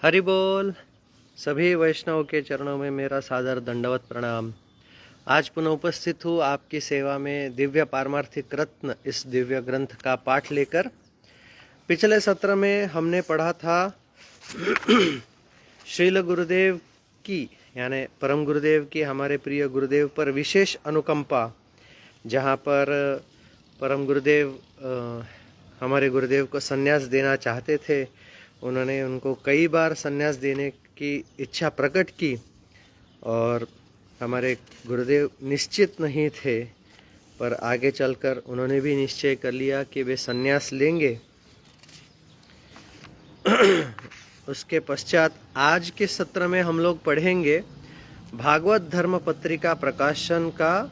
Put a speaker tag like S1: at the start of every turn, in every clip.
S1: हरि बोल। सभी वैष्णव के चरणों में मेरा सादर दंडवत प्रणाम। आज पुनः उपस्थित हूँ आपकी सेवा में दिव्य पारमार्थिक रत्न इस दिव्य ग्रंथ का पाठ लेकर। पिछले सत्र में हमने पढ़ा था श्रील गुरुदेव की यानी परम गुरुदेव की हमारे प्रिय गुरुदेव पर विशेष अनुकंपा, जहाँ पर परम गुरुदेव हमारे गुरुदेव को संन्यास देना चाहते थे। उन्होंने उनको कई बार संन्यास देने की इच्छा प्रकट की और हमारे गुरुदेव निश्चित नहीं थे, पर आगे चलकर उन्होंने भी निश्चय कर लिया कि वे संन्यास लेंगे। उसके पश्चात आज के सत्र में हम लोग पढ़ेंगे भागवत धर्म पत्रिका प्रकाशन का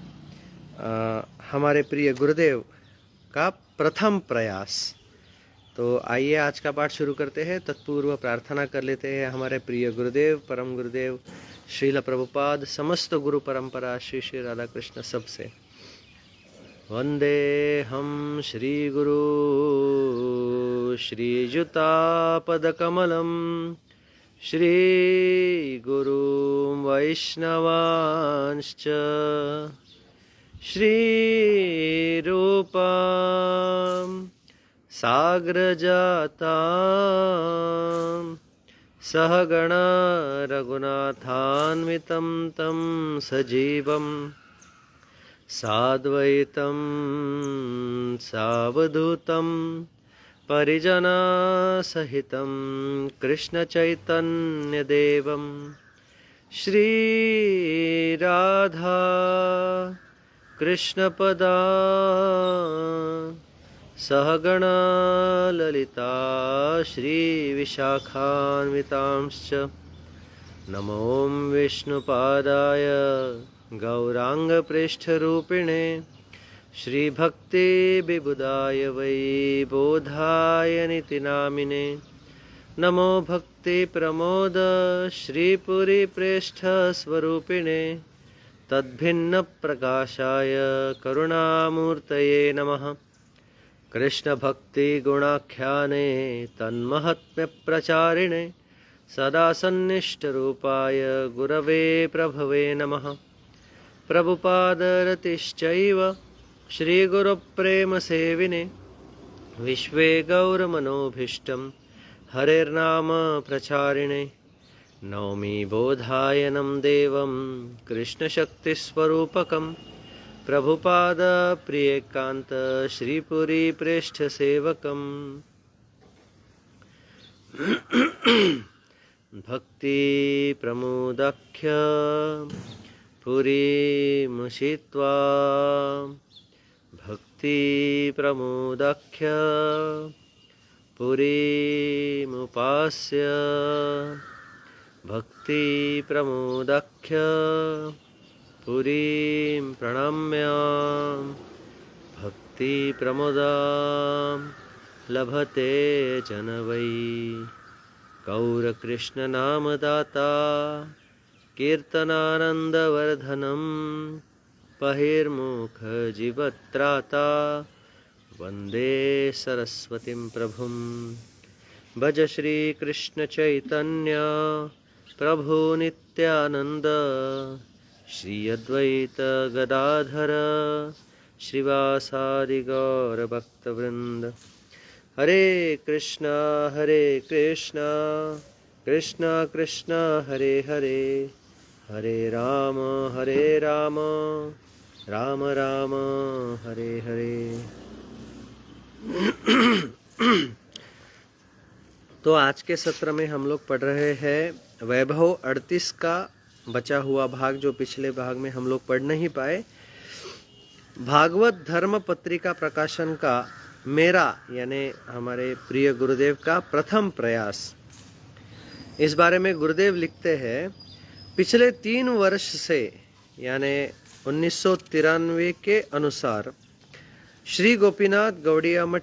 S1: हमारे प्रिय गुरुदेव का प्रथम प्रयास। तो आइए आज का पाठ शुरू करते हैं। तत्पूर्व प्रार्थना कर लेते हैं हमारे प्रिय गुरुदेव परम गुरुदेव श्रील प्रभुपाद समस्त गुरु परंपरा श्री श्री राधा कृष्ण सबसे। वंदे हम श्री गुरु श्रीयुतापदकमलं श्री गुरु वैष्णवांश्च श्री रूपम् साग्रजाता सहगणा रघुनाथान्वितं तं सजीवं साद्वैतं सावधूतं परिजनसहितं कृष्णचैतन्यदेवं श्रीराधा कृष्णपदा सहगणा ललिता श्रीविशाखान्वितांश्च नमो विष्णुपादाय गौराङ्गपृष्ठरूपिणे श्रीभक्तिविबुधाय वै बोधाय नितिनामिने नमो भक्तिप्रमोद श्रीपुरीप्रेष्ठस्वरूपिणे तद्भिन्नप्रकाशाय करुणामूर्तये नमः। कृष्ण भक्ति गुणाख्याने तन्महात्म्य प्रचारिणे सदा सन्निष्ठ रूपाय गुरवे प्रभवे नमः। प्रभुपादरतिश्चैव श्री गुरु प्रेम सेविने विश्वे गौरमनोभीष्टं हरेर्नाम प्रचारिणे नौमि बोधायनं देवं कृष्णशक्तिस्वरूपकम् प्रभुपाद प्रियकांत श्रीपुरी प्रेष्ठ सेवकम। भक्ति प्रमोदाख्य पुरी मुषित्वा भक्ति प्रमोदाख्य पुरी मुपास्य भक्ति प्रमोदाख्य पुरीं प्रणम्य भक्ति प्रमोदां लभते जन वै। गौर कृष्ण नाम दाता कीर्तनानंदवर्धनम बहिर्मुख जीवत्राता वंदे सरस्वतीं प्रभुं। भज श्री कृष्ण चैतन्य प्रभु नित्यानंद श्री अद्वैत गदाधर श्रीवासादि गौर भक्तवृंद। हरे कृष्णा कृष्ण कृष्ण हरे हरे हरे राम राम राम हरे हरे। तो आज के सत्र में हम लोग पढ़ रहे हैं वैभव 38 का बचा हुआ भाग, जो पिछले भाग में हम लोग पढ़ नहीं पाए। भागवत धर्म पत्रिका प्रकाशन का मेरा यानी हमारे प्रिय गुरुदेव का प्रथम प्रयास। इस बारे में गुरुदेव लिखते हैं, पिछले 3 वर्ष से यानी 1993 के अनुसार श्री गोपीनाथ गौड़िया मठ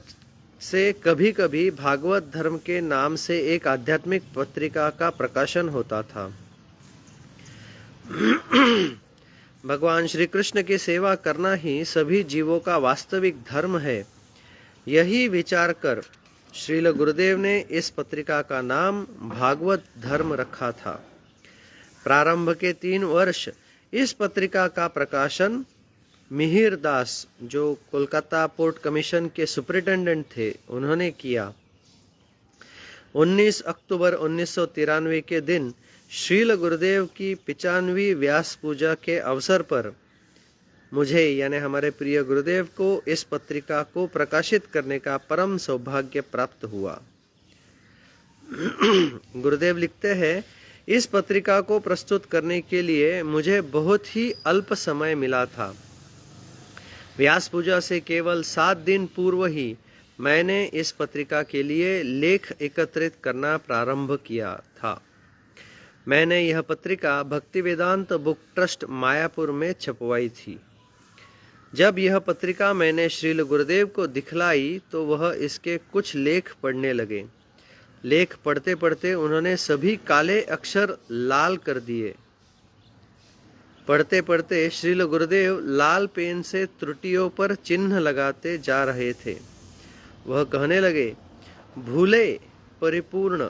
S1: से कभी कभी भागवत धर्म के नाम से एक आध्यात्मिक पत्रिका का प्रकाशन होता था। भगवान श्री कृष्ण की सेवा करना ही सभी जीवों का वास्तविक धर्म है, यही विचार कर श्रील गुरुदेव ने इस पत्रिका का नाम भागवत धर्म रखा था। प्रारंभ के 3 वर्ष इस पत्रिका का प्रकाशन मिहिर दास, जो कोलकाता पोर्ट कमीशन के सुपरिटेंडेंट थे, उन्होंने किया। 19 अक्टूबर 1993 के दिन श्रील गुरुदेव की 95वीं व्यास पूजा के अवसर पर मुझे यानी हमारे प्रिय गुरुदेव को इस पत्रिका को प्रकाशित करने का परम सौभाग्य प्राप्त हुआ। गुरुदेव लिखते हैं, इस पत्रिका को प्रस्तुत करने के लिए मुझे बहुत ही अल्प समय मिला था। व्यास पूजा से केवल 7 दिन पूर्व ही मैंने इस पत्रिका के लिए लेख एकत्रित करना प्रारंभ किया था। मैंने यह पत्रिका भक्ति वेदांत बुक ट्रस्ट मायापुर में छपवाई थी। जब यह पत्रिका मैंने श्रील गुरुदेव को दिखलाई तो वह इसके कुछ लेख पढ़ने लगे। लेख पढ़ते पढ़ते उन्होंने सभी काले अक्षर लाल कर दिए। पढ़ते पढ़ते श्रील गुरुदेव लाल पेन से त्रुटियों पर चिन्ह लगाते जा रहे थे। वह कहने लगे, भूले परिपूर्ण,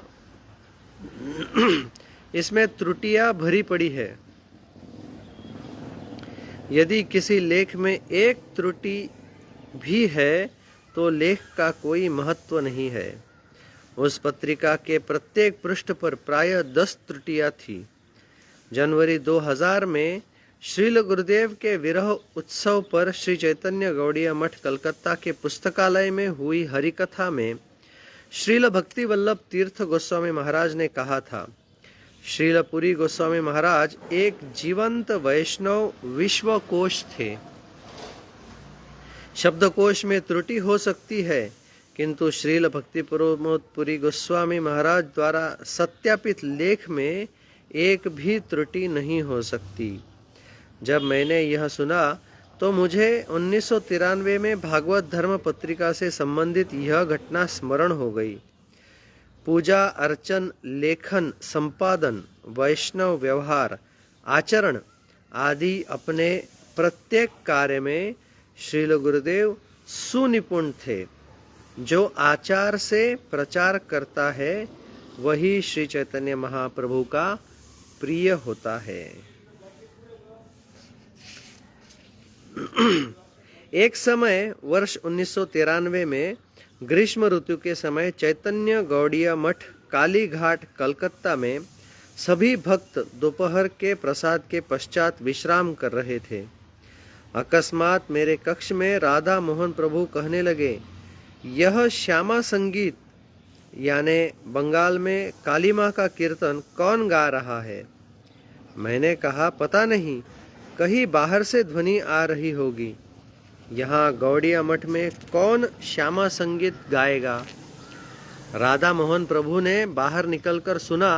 S1: इसमें त्रुटियां भरी पड़ी है। यदि किसी लेख में एक त्रुटि भी है तो लेख का कोई महत्व नहीं है। उस पत्रिका के प्रत्येक पृष्ठ पर प्रायः 10 त्रुटियां थी। जनवरी 2000 में श्रील गुरुदेव के विरह उत्सव पर श्री चैतन्य गौड़ीय मठ कलकत्ता के पुस्तकालय में हुई हरिकथा में श्रील भक्ति वल्लभ तीर्थ गोस्वामी महाराज ने कहा था, श्रील पुरी गोस्वामी महाराज एक जीवंत वैष्णव विश्वकोश थे। शब्दकोश में त्रुटि हो सकती है, किंतु श्रील भक्ति प्रमोद पुरी गोस्वामी महाराज द्वारा सत्यापित लेख में एक भी त्रुटि नहीं हो सकती। जब मैंने यह सुना तो मुझे 1993 में भागवत धर्म पत्रिका से संबंधित यह घटना स्मरण हो गई। पूजा अर्चन, लेखन, संपादन, वैष्णव व्यवहार, आचरण आदि अपने प्रत्येक कार्य में श्रील गुरुदेव सुनिपुण थे। जो आचार से प्रचार करता है वही श्री चैतन्य महाप्रभु का प्रिय होता है। एक समय वर्ष 1993 में ग्रीष्म ऋतु के समय चैतन्य गौड़ीय मठ काली घाट कलकत्ता में सभी भक्त दोपहर के प्रसाद के पश्चात विश्राम कर रहे थे। अकस्मात मेरे कक्ष में राधा मोहन प्रभु कहने लगे, यह श्यामा संगीत यानी बंगाल में काली माँ का कीर्तन कौन गा रहा है? मैंने कहा, पता नहीं, कहीं बाहर से ध्वनि आ रही होगी। यहाँ गौड़िया मठ में कौन श्यामा संगीत गाएगा? राधा मोहन प्रभु ने बाहर निकलकर सुना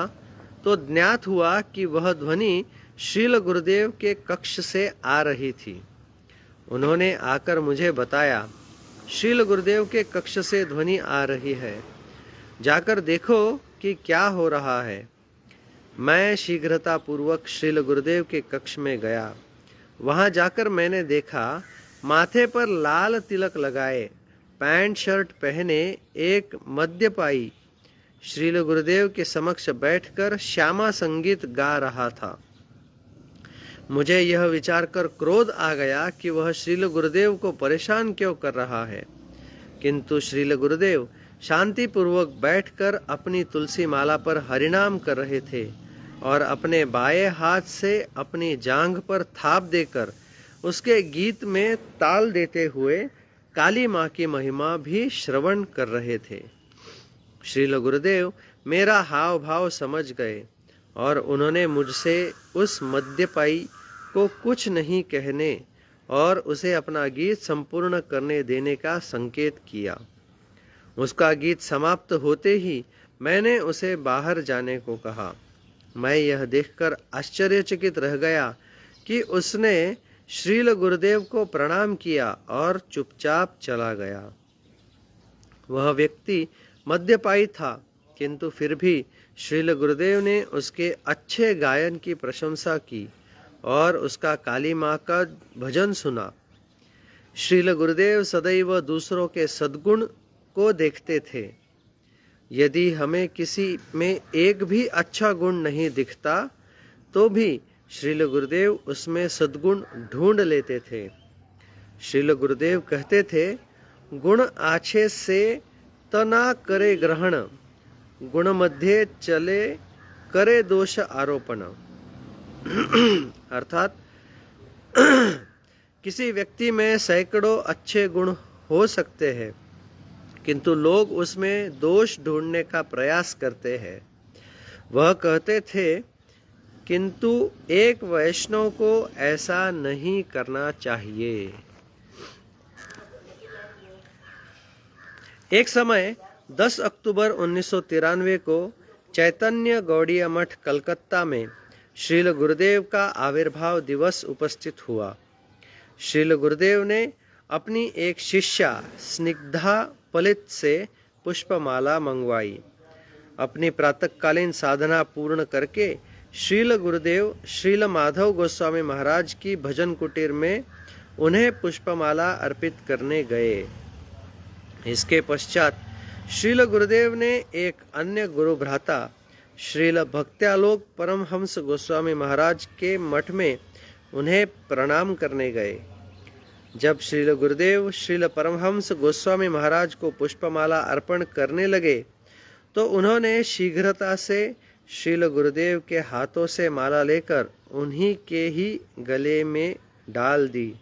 S1: तो ज्ञात हुआ कि वह ध्वनि श्रील गुरुदेव के कक्ष से आ रही थी। उन्होंने आकर मुझे बताया, श्रील गुरुदेव के कक्ष से ध्वनि आ रही है, जाकर देखो कि क्या हो रहा है। मैं शीघ्रता पूर्वक श्रील गुरुदेव के कक्ष में गया। वहां जाकर मैंने देखा, माथे पर लाल तिलक लगाए, पैंट शर्ट पहने एक मध्यपाई श्रील गुरुदेव के समक्ष बैठकर श्यामा संगीत गा रहा था। मुझे यह विचार कर क्रोध आ गया कि वह श्रील गुरुदेव को परेशान क्यों कर रहा है, किंतु श्रील गुरुदेव शांति पूर्वक बैठकर अपनी तुलसी माला पर हरिनाम कर रहे थे और अपने बाएं हाथ से अपनी जांघ पर थाप देकर उसके गीत में ताल देते हुए काली माँ की महिमा भी श्रवण कर रहे थे। श्रील गुरुदेव मेरा हाव भाव समझ गए और उन्होंने मुझसे उस मध्यपाई को कुछ नहीं कहने और उसे अपना गीत संपूर्ण करने देने का संकेत किया। उसका गीत समाप्त होते ही मैंने उसे बाहर जाने को कहा। मैं यह देखकर आश्चर्यचकित रह गया कि उसने श्रील गुरुदेव को प्रणाम किया और चुपचाप चला गया। वह व्यक्ति मध्यपाई था, किंतु फिर भी श्रील गुरुदेव ने उसके अच्छे गायन की प्रशंसा की और उसका काली माँ का भजन सुना। श्रील गुरुदेव सदैव दूसरों के सद्गुण को देखते थे यदि हमें किसी में एक भी अच्छा गुण नहीं दिखता तो भी श्रील गुरुदेव उसमें सद्गुण ढूंढ लेते थे। श्रील गुरुदेव कहते थे, गुण आछे से तना करे ग्रहण, गुण मध्य चले करे दोष आरोपण। अर्थात किसी व्यक्ति में सैकड़ों अच्छे गुण हो सकते हैं, किंतु लोग उसमें दोष ढूंढने का प्रयास करते हैं। वह कहते थे, किंतु एक वैष्णव को ऐसा नहीं करना चाहिए। एक समय 10 अक्टूबर 1993 को चैतन्य गौड़ीय मठ कलकत्ता में श्रील गुरुदेव का आविर्भाव दिवस उपस्थित हुआ। श्रील गुरुदेव ने अपनी एक शिष्या स्निग्धा पलित से पुष्पमाला मंगवाई। अपनी प्रातःकालीन साधना पूर्ण करके श्रील गुरुदेव श्रील माधव गोस्वामी महाराज की भजन कुटीर में उन्हें पुष्पमाला अर्पित करने गए। इसके पश्चात श्रील गुरुदेव ने एक अन्य गुरु भ्राता श्रील भक्त्यालोक परमहंस गोस्वामी महाराज के मठ में उन्हें प्रणाम करने गए। जब श्रील गुरुदेव श्रील परमहंस गोस्वामी महाराज को पुष्पमाला अर्पण करने लगे तो उन्होंने शीघ्रता से श्रील गुरुदेव के हाथों से माला लेकर उन्हीं के ही गले में डाल दी।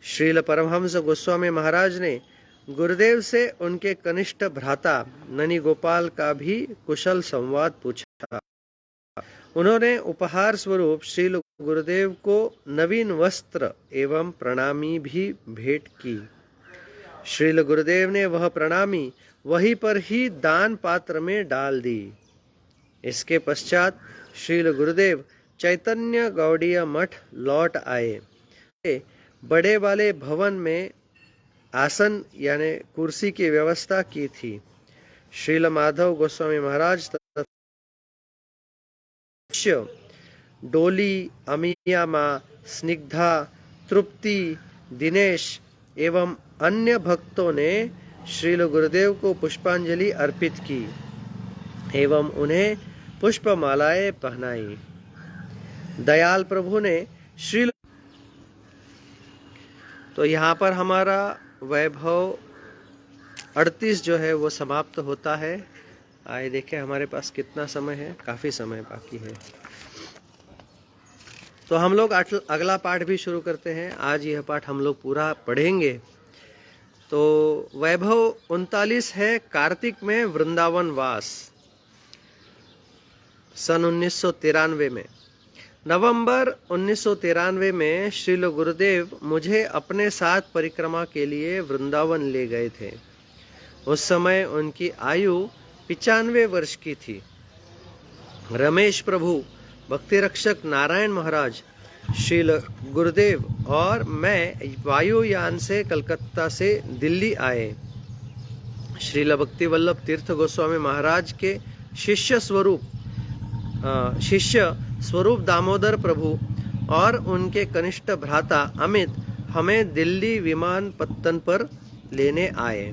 S1: श्रील परमहंस गोस्वामी महाराज ने गुरुदेव से उनके कनिष्ठ भ्राता ननी गोपाल का भी कुशल संवाद पूछा। उन्होंने उपहार स्वरूप श्रील गुरुदेव को नवीन वस्त्र एवं प्रणामी भी भेंट की। श्रील गुरुदेव ने वह प्रणामी वहीं पर ही दान पात्र में डाल दी। इसके पश्चात श्रील गुरुदेव चैतन्य गौड़ीय मठ लौट आए। बड़े वाले भवन में आसन यानी कुर्सी की व्यवस्था की थी। श्रील माधव गोस्वामी महाराज डोली, अमिया माँ, स्निग्धा, तृप्ति, दिनेश एवं अन्य भक्तों ने श्रील गुरुदेव को पुष्पांजलि अर्पित की एवं उन्हें पुष्पमालाएं पहनाई। दयाल प्रभु ने श्रील तो यहाँ पर हमारा वैभव 38 जो है वो समाप्त होता है। आइए देखें हमारे पास कितना समय है, काफी समय बाकी है। तो हम लोग अगला पाठ भी शुरू करते हैं। आज यह पाठ हम लोग पूरा पढ़ेंगे। तो वैभव 39 है कार्तिक में वृंदावन वास। सन 1993 में नवंबर 1993 में श्रील गुरुदेव मुझे अपने साथ परिक्रमा के लिए वृंदावन ले गए थे। उस समय उनकी आयु 95 वर्ष की थी। रमेश प्रभु, भक्ति रक्षक नारायण महाराज, श्रील गुरुदेव और मैं वायुयान से कलकत्ता से दिल्ली आए। श्रील भक्ति वल्लभ तीर्थ गोस्वामी महाराज के शिष्य स्वरूप दामोदर प्रभु और उनके कनिष्ठ भ्राता अमित हमें दिल्ली विमानपत्तन पर लेने आए।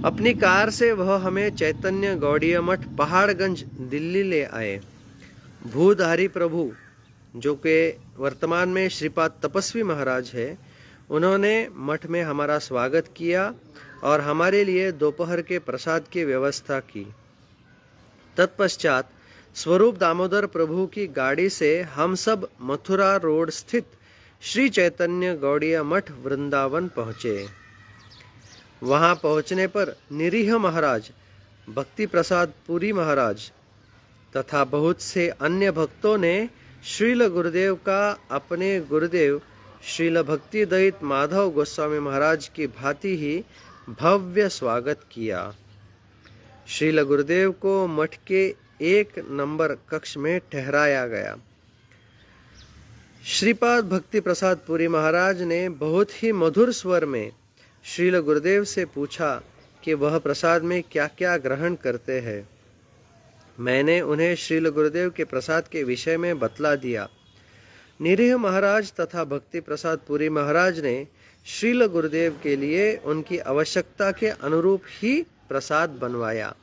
S1: अपनी कार से वह हमें चैतन्य गौड़ीय मठ पहाड़गंज दिल्ली ले आए। भूधारी प्रभु, जो के वर्तमान में श्रीपाद तपस्वी महाराज है, उन्होंने मठ में हमारा स्वागत किया और हमारे लिए दोपहर के प्रसाद की व्यवस्था की। तत्पश्चात स्वरूप दामोदर प्रभु की गाड़ी से हम सब मथुरा रोड स्थित श्री चैतन्य गौड़ीय मठ वृंदावन पहुँचे। वहां पहुँचने पर निरीह महाराज, भक्ति प्रसाद पुरी महाराज तथा बहुत से अन्य भक्तों ने श्रील गुरुदेव का अपने गुरुदेव श्रील भक्ति दयित माधव गोस्वामी महाराज की भांति ही भव्य स्वागत किया। श्रील गुरुदेव को मठ के 1 नंबर कक्ष में ठहराया गया। श्रीपाद भक्ति प्रसाद पुरी महाराज ने बहुत ही मधुर स्वर में श्रील गुरुदेव से पूछा कि वह प्रसाद में क्या क्या ग्रहण करते हैं। मैंने उन्हें श्रील गुरुदेव के प्रसाद के विषय में बतला दिया। निरीह महाराज तथा भक्ति प्रसाद पुरी महाराज ने श्रील गुरुदेव के लिए उनकी आवश्यकता के अनुरूप ही प्रसाद बनवाया।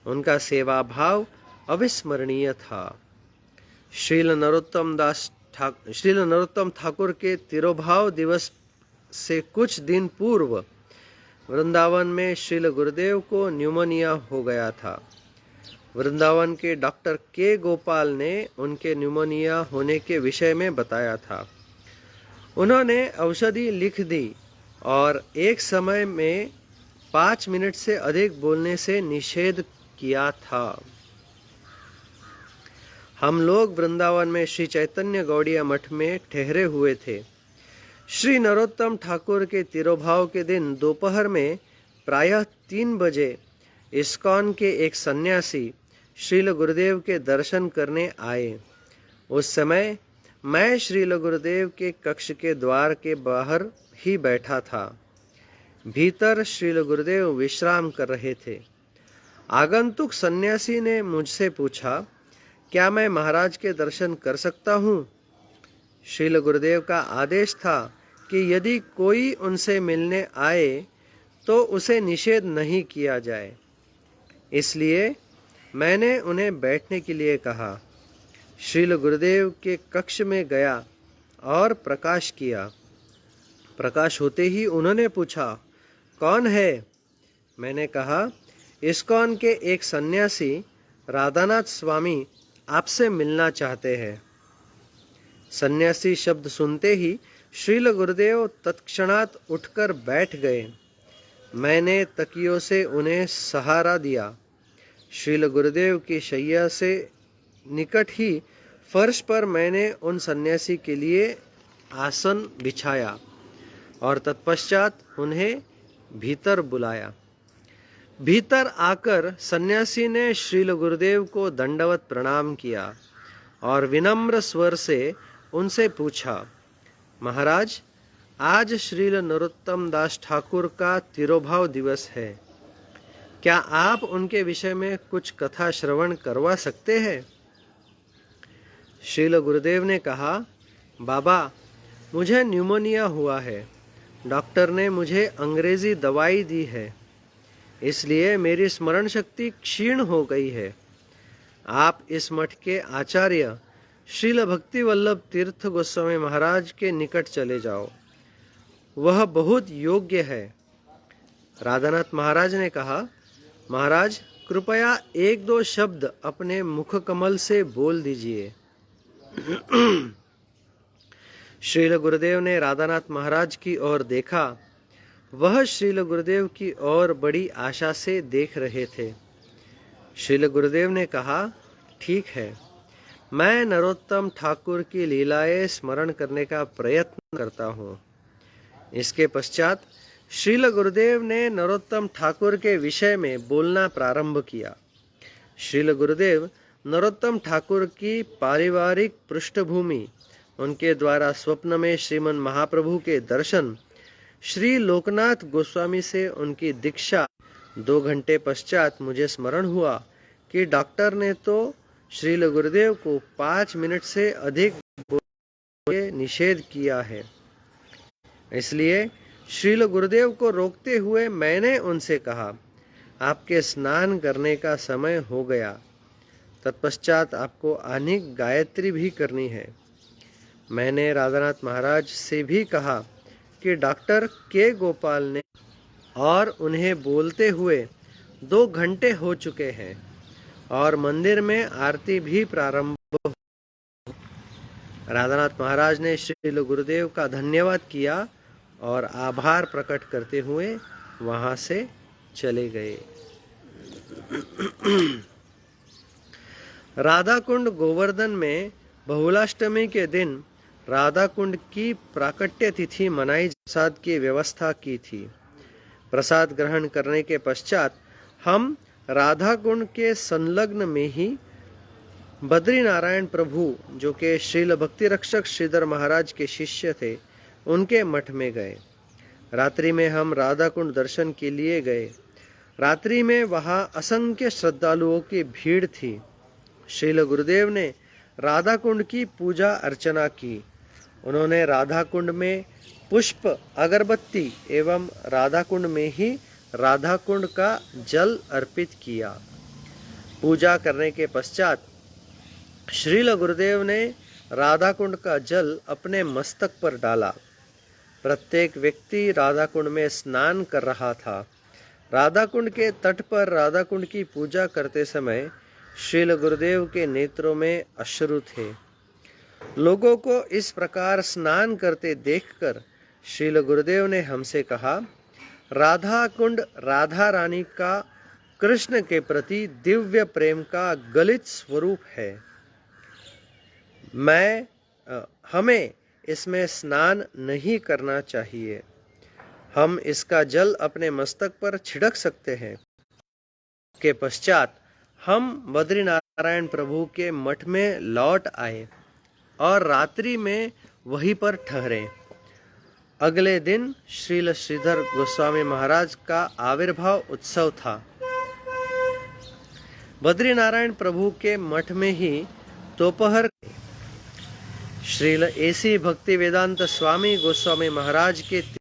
S1: उनका सेवा भाव अविस्मरणीय था। श्रील नरोत्तम ठाकुर के तिरोभाव दिवस से कुछ दिन पूर्व वृंदावन में श्रील गुरुदेव को न्यूमोनिया हो गया था। वृंदावन के डॉक्टर के गोपाल ने उनके न्यूमोनिया होने के विषय में बताया था। उन्होंने औषधि लिख दी और एक समय में 5 मिनट से अधिक बोलने से निषेध किया था। हम लोग वृंदावन में श्री चैतन्य गौड़िया मठ में ठहरे हुए थे। श्री नरोत्तम ठाकुर के तिरोभाव के दिन दोपहर में प्रायः 3 बजे इस्कॉन के एक सन्यासी श्रील गुरुदेव के दर्शन करने आए। उस समय मैं श्रील गुरुदेव के कक्ष के द्वार के बाहर ही बैठा था। भीतर श्रील गुरुदेव विश्राम कर रहे थे। आगंतुक सन्यासी ने मुझसे पूछा, क्या मैं महाराज के दर्शन कर सकता हूँ? श्रील गुरुदेव का आदेश था कि यदि कोई उनसे मिलने आए तो उसे निषेध नहीं किया जाए। इसलिए मैंने उन्हें बैठने के लिए कहा। श्रील गुरुदेव के कक्ष में गया और प्रकाश किया। प्रकाश होते ही उन्होंने पूछा, कौन है? मैंने कहा, इस्कॉन के एक सन्यासी राधानाथ स्वामी आपसे मिलना चाहते हैं। सन्यासी शब्द सुनते ही श्रील गुरुदेव तत्क्षणात उठकर बैठ गए। मैंने तकियों से उन्हें सहारा दिया। श्रील गुरुदेव की शैया से निकट ही फर्श पर मैंने उन सन्यासी के लिए आसन बिछाया और तत्पश्चात उन्हें भीतर बुलाया। भीतर आकर सन्यासी ने श्रील गुरुदेव को दंडवत प्रणाम किया और विनम्र स्वर से उनसे पूछा, महाराज, आज श्रील नरोत्तम दास ठाकुर का तिरोभाव दिवस है। क्या आप उनके विषय में कुछ कथा श्रवण करवा सकते हैं? श्रील गुरुदेव ने कहा, बाबा, मुझे न्यूमोनिया हुआ है। डॉक्टर ने मुझे अंग्रेजी दवाई दी है, इसलिए मेरी स्मरण शक्ति क्षीण हो गई है। आप इस मठ के आचार्य श्रील भक्ति वल्लभ तीर्थ गोस्वामी महाराज के निकट चले जाओ, वह बहुत योग्य है। राधानाथ महाराज ने कहा, महाराज, कृपया 1-2 शब्द अपने मुख कमल से बोल दीजिए। श्रील गुरुदेव ने राधानाथ महाराज की ओर देखा। वह श्रील गुरुदेव की ओर बड़ी आशा से देख रहे थे। श्रील गुरुदेव ने कहा, ठीक है, मैं नरोत्तम ठाकुर की लीलाएं स्मरण करने का प्रयत्न करता हूँ। इसके पश्चात श्रील गुरुदेव ने नरोत्तम ठाकुर के विषय में बोलना प्रारंभ किया। श्रील गुरुदेव नरोत्तम ठाकुर की पारिवारिक पृष्ठभूमि, उनके द्वारा स्वप्न में श्रीमन महाप्रभु के दर्शन, श्री लोकनाथ गोस्वामी से उनकी दीक्षा। 2 घंटे पश्चात मुझे स्मरण हुआ कि डॉक्टर ने तो श्रील गुरुदेव को 5 मिनट से अधिक बोलने के निषेध किया है। इसलिए श्रील गुरुदेव को रोकते हुए मैंने उनसे कहा, आपके स्नान करने का समय हो गया, तत्पश्चात आपको आनिक गायत्री भी करनी है। मैंने राधानाथ महाराज से भी कहा कि डॉक्टर के गोपाल ने और उन्हें बोलते हुए 2 घंटे हो चुके हैं और मंदिर में आरती भी प्रारंभ हो। राधानाथ महाराज ने श्री गुरुदेव का धन्यवाद किया और आभार प्रकट करते हुए वहां से चले गए। राधा कुंड गोवर्धन में बहुलाष्टमी के दिन राधा कुंड की प्राकट्य तिथि मनाई। प्रसाद की व्यवस्था की थी। प्रसाद ग्रहण करने के पश्चात हम राधा कुंड के संलग्न में ही बद्री नारायण प्रभु, जो कि श्रील भक्ति रक्षक श्रीधर महाराज के शिष्य थे, उनके मठ में गए। रात्रि में हम राधा कुंड दर्शन के लिए गए। रात्रि में वहां असंख्य श्रद्धालुओं की भीड़ थी। श्रील गुरुदेव ने राधा कुंड की पूजा अर्चना की। उन्होंने राधा कुंड में पुष्प, अगरबत्ती एवं राधा कुंड में ही राधा कुंड का जल अर्पित किया। पूजा करने के पश्चात श्रील गुरुदेव ने राधा कुंड का जल अपने मस्तक पर डाला। प्रत्येक व्यक्ति राधा कुंड में स्नान कर रहा था। राधा कुंड के तट पर राधा कुंड की पूजा करते समय श्रील गुरुदेव के नेत्रों में अश्रु थे। लोगों को इस प्रकार स्नान करते देखकर श्रील गुरुदेव ने हमसे कहा, राधा कुंड राधा रानी का कृष्ण के प्रति दिव्य प्रेम का गलित स्वरूप है। हमें इसमें स्नान नहीं करना चाहिए। हम इसका जल अपने मस्तक पर छिड़क सकते हैं। के पश्चात हम बद्रीनारायण प्रभु के मठ में लौट आए और रात्रि में वहीं पर ठहरे। अगले दिन श्रील श्रीधर गोस्वामी महाराज का आविर्भाव उत्सव था। बद्रीनारायण प्रभु के मठ में ही दोपहर श्रील एसी भक्ति वेदांत स्वामी गोस्वामी महाराज के